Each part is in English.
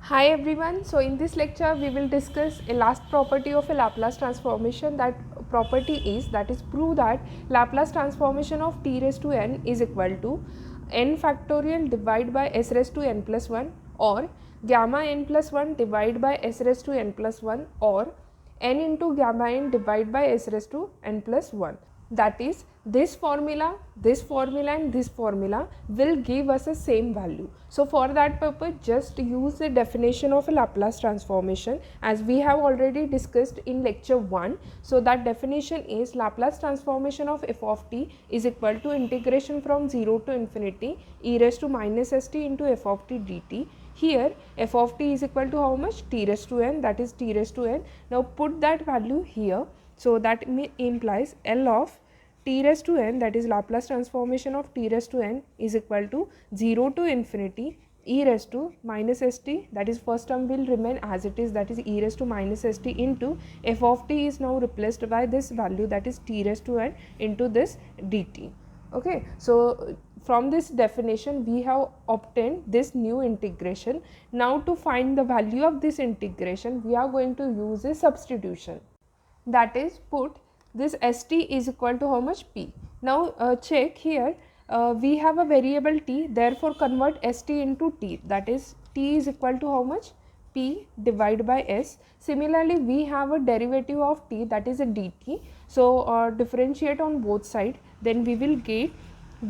Hi everyone, so in this lecture we will discuss a last property of a Laplace transformation. That property is prove that Laplace transformation of t raised to n is equal to n factorial divided by s raised to n plus 1 or gamma n plus 1 divided by s raised to n plus 1 or n into gamma n divided by s raised to n plus 1. That is, this formula and this formula will give us a same value. So for that purpose, just use the definition of a Laplace transformation as we have already discussed in lecture 1. So that definition is Laplace transformation of f of t is equal to integration from 0 to infinity e raised to minus st into f of t dt. Here f of t is equal to how much? T raised to n, that is t raised to n. Now put that value here. So that implies L of t raised to n, that is Laplace transformation of t raised to n is equal to 0 to infinity e raised to minus st, that is first term will remain as it is, that is e raised to minus st into f of t is now replaced by this value, that is t raised to n into this dt. Okay, so from this definition we have obtained this new integration. Now to find the value of this integration we are going to use a substitution, that is put this st is equal to how much? P. Now check here, we have a variable t, therefore convert st into t, that is t is equal to how much? P divided by s. Similarly we have a derivative of t, that is a dt. So differentiate on both sides, then we will get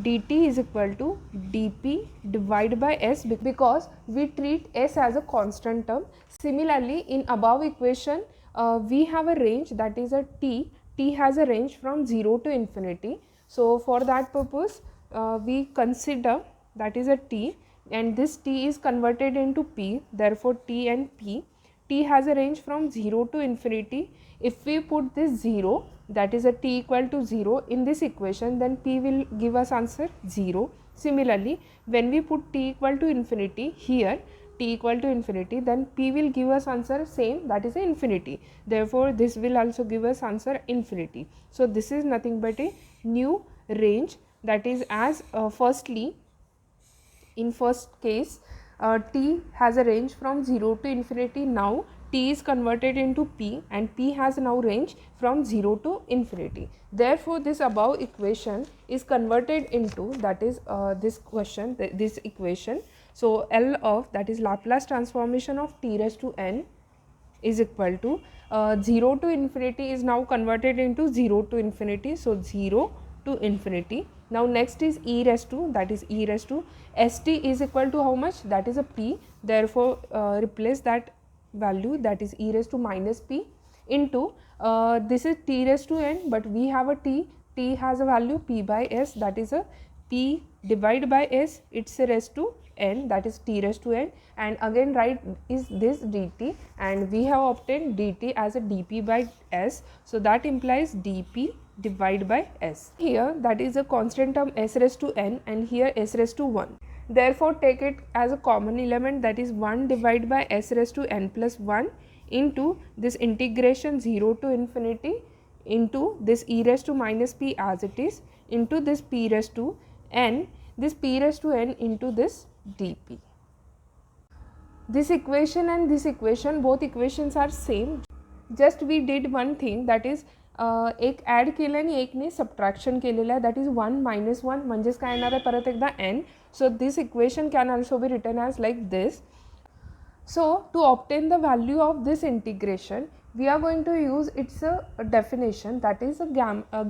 dt is equal to dp divided by s, because we treat s as a constant term. Similarly in above equation we have a range, that is a t has a range from 0 to infinity. So for that purpose we consider that is a t, and this t is converted into p, therefore t and p. T has a range from 0 to infinity. If we put this 0, that is a t equal to 0 in this equation, then p will give us answer 0. Similarly when we put t equal to infinity here, t equal to infinity, then p will give us answer same, that is infinity, therefore this will also give us answer infinity. So this is nothing but a new range, that is as firstly in first case t has a range from 0 to infinity. Now t is converted into p and p has now range from 0 to infinity, therefore this above equation is converted into, that is this equation. So L of, that is Laplace transformation of t raised to n is equal to 0 to infinity is now converted into 0 to infinity, so 0 to infinity. Now next is e raised to, that is e raised to st is equal to how much? That is a p, therefore replace that value, that is e raised to minus p into this is t raised to n, but we have a t has a value p by s, that is a p divided by s, it's a raised to n, that is t raised to n, and again write is this dt, and we have obtained dt as a dp by s, so that implies dp divided by s. Here that is a constant term s raised to n and here s raised to 1, therefore take it as a common element, that is 1 divided by s raised to n plus 1 into this integration 0 to infinity into this e raised to minus p as it is into this p raised to n, this p raised to n into this dp. This equation and this equation, both equations are same, just we did one thing, that is एक add केलं आणि एकने subtraction केलेलं आहे, that is 1 minus 1 म्हणजेच काय येणार आहे परत एकदा n. So this equation can also be written as like this. So to obtain the value of this integration we are going to use its definition, that is a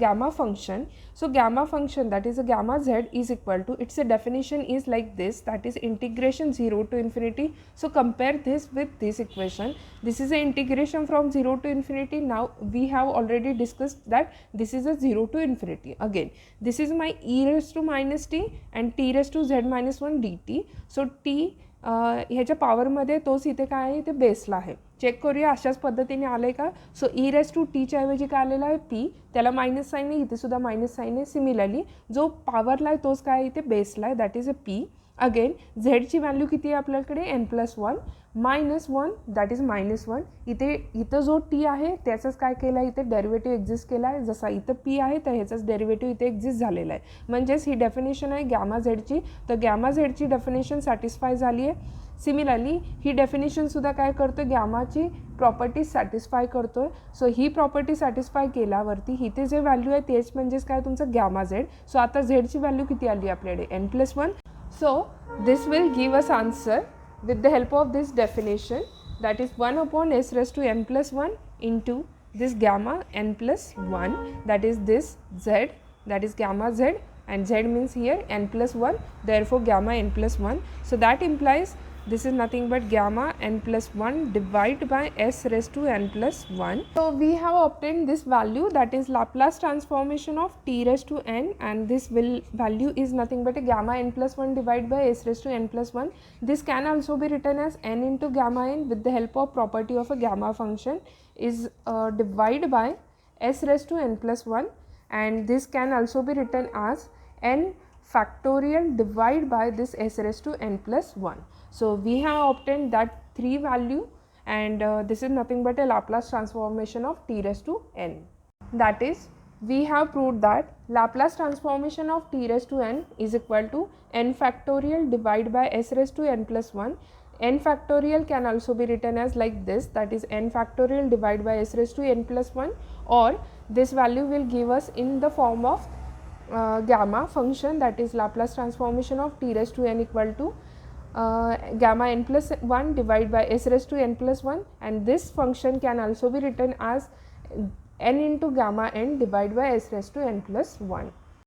gamma function. So gamma function, that is a gamma z is equal to, its definition is like this, that is integration 0 to infinity. So compare this with this equation, this is a integration from 0 to infinity. Now we have already discussed that this is a 0 to infinity. Again this is my e raised to minus t and t raised to z minus 1 dt. So t ह्याच्या पॉवरमध्ये तोच इथे काय आहे ते बेसला आहे. Check करूया अशाच पद्धतीने आलं आहे का. सो ई रेस टू टीच्या ऐवजी काय आलेला आहे पी, त्याला मायनस साईन आहे, इथे सुद्धा मायनस साईन आहे. सिमिलरली जो पॉवरला आहे तोच काय इथे बेसला आहे, that is a P. Again झेडची व्हॅल्यू किती आहे आपल्याकडे n+1 -1, दॅट इज -1. इथं जो टी आहे त्याचंच काय केलं आहे इथे डेरिव्हेटिव्ह एक्झिस्ट केला आहे. जसा इथं पी आहे तर ह्याचाच डेरिव्हेटिव्ह इथे एक्झिस्ट झालेला आहे. म्हणजेच ही डेफिनेशन आहे गॅमा झेडची. तर गॅमा झेडची डेफिनेशन सॅटिस्फाय झाली आहे. सिमिलरली ही डेफिनेशनसुद्धा काय करतो आहे, गॅमाची प्रॉपर्टी सॅटिस्फाय करतो आहे. सो ही प्रॉपर्टी सॅटिस्फाय केल्यावरती इथे जे व्हॅल्यू आहे तेच म्हणजेच काय तुमचं गॅमा झेड. सो आता झेडची व्हॅल्यू किती आली आपल्याकडे n+1. So this will give us answer with the help of this definition, that is 1/s⁻n+1 into this gamma n+1, that is this z, that is gamma z, and z means here n+1, therefore gamma n+1. So that implies this is nothing but gamma n+1 divided by s⁻n+1. So we have obtained this value, that is Laplace transformation of t⁻n, and this value is nothing but a gamma n+1 divided by s⁻n+1. This can also be written as n into gamma n with the help of property of a gamma function is divided by s⁻n+1, and this can also be written as n factorial divided by this s⁻n+1. So we have obtained that 3 value, and this is nothing but a Laplace transformation of t⁻n. That is, we have proved that Laplace transformation of t⁻n is equal to n factorial divided by s⁻n+1. n factorial can also be written as like this, that is n factorial divided by s⁻n+1, or this value will give us in the form of gamma function, that is Laplace transformation of t⁻n equal to gamma n+1 divided by s⁻n+1, and this function can also be written as n into gamma n divided by s⁻n+1.